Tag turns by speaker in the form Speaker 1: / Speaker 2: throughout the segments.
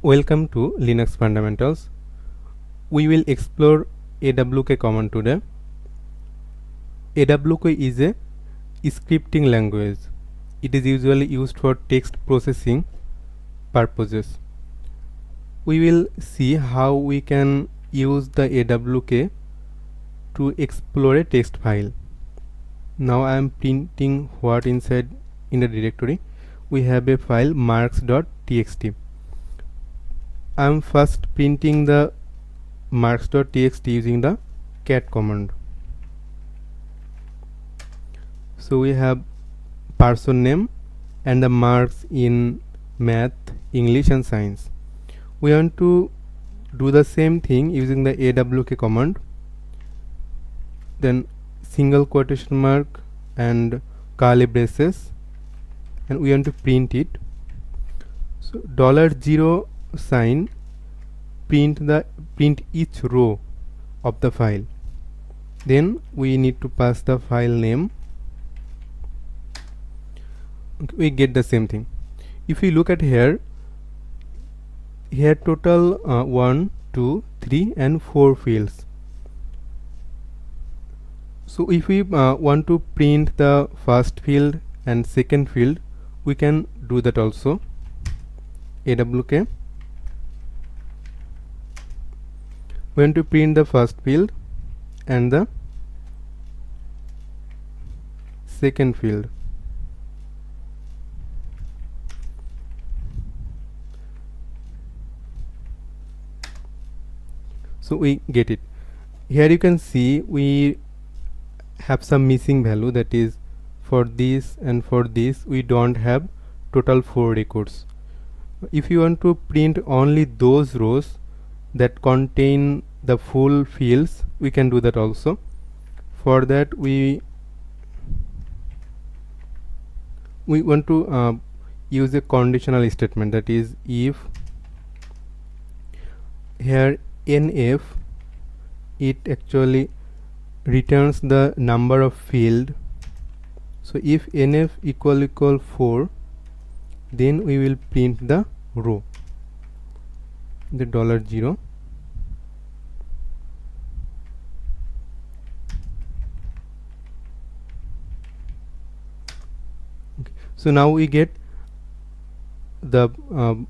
Speaker 1: Welcome to Linux Fundamentals. We will explore AWK command today. AWK is a scripting language. It is usually used for text processing purposes. We will see how we can use the AWK to explore a text file. Now I am printing what inside in the directory. We have a file marks.txt. I am first printing the marks.txt using the cat command. So we have person name and the marks in math, English and science. We want to do the same thing using the AWK command. Then single quotation mark and curly braces, and we want to print it. So $0 sign print each row of the file. Then we need to pass the file name. Okay, we get the same thing. If we look at here total 1, 2, 3 and 4 fields. So if we want to print the first field and second field, we can do that also. AWK. We want to print the first field and the second field. So we get it. Here you can see we have some missing value, that is for this and for this we don't have total 4 records. If you want to print only those rows that contain the full fields, we can do that also. For that we want to use a conditional statement, that is if here nf, it actually returns the number of field. So if nf equal 4, then we will print the row, the $0. Okay. So now we get the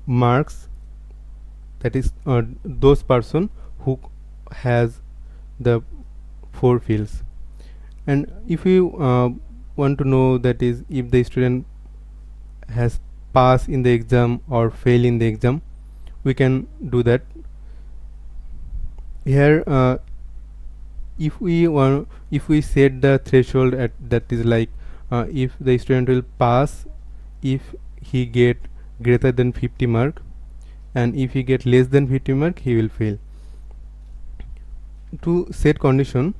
Speaker 1: marks, that is those person who has the 4 fields. And if you want to know, that is if the student has passed in the exam or fail in the exam, we can do that. Here if we set the threshold at, that is like if the student will pass if he get greater than 50 mark, and if he get less than 50 mark he will fail. To set condition,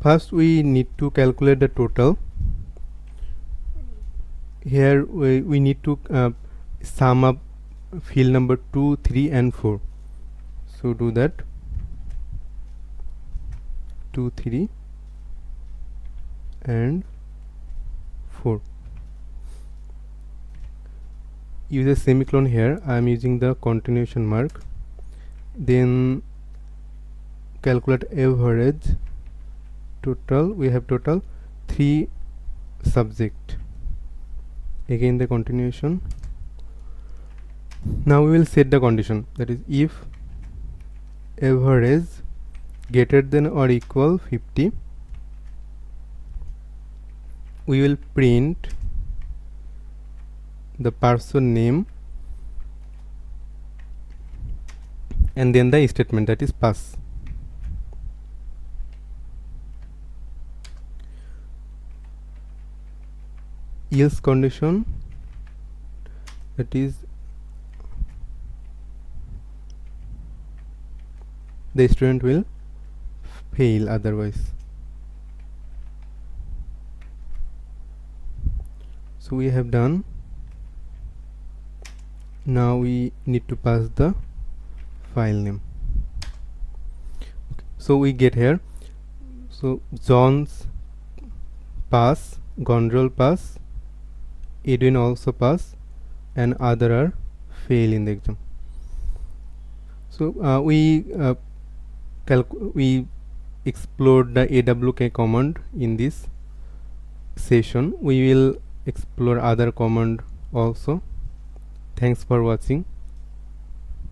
Speaker 1: first we need to calculate the total. Here we need to sum up field number 2, 3 and 4. So do that, 2, 3 and 4. Use a semicolon here. I am using the continuation mark. Then calculate average total. We have total 3 subject. Again the continuation. Now we will set the condition, that is if average greater than or equal 50, we will print the person name and then the statement, that is pass. Else condition, that is the student will fail otherwise. So we have done. Now we need to pass the file name. Okay. So we get here, so John's pass, Gondrel pass, Edwin also pass and other are fail in the exam. So we explored the awk command in this session. We will explore other command also. Thanks for watching.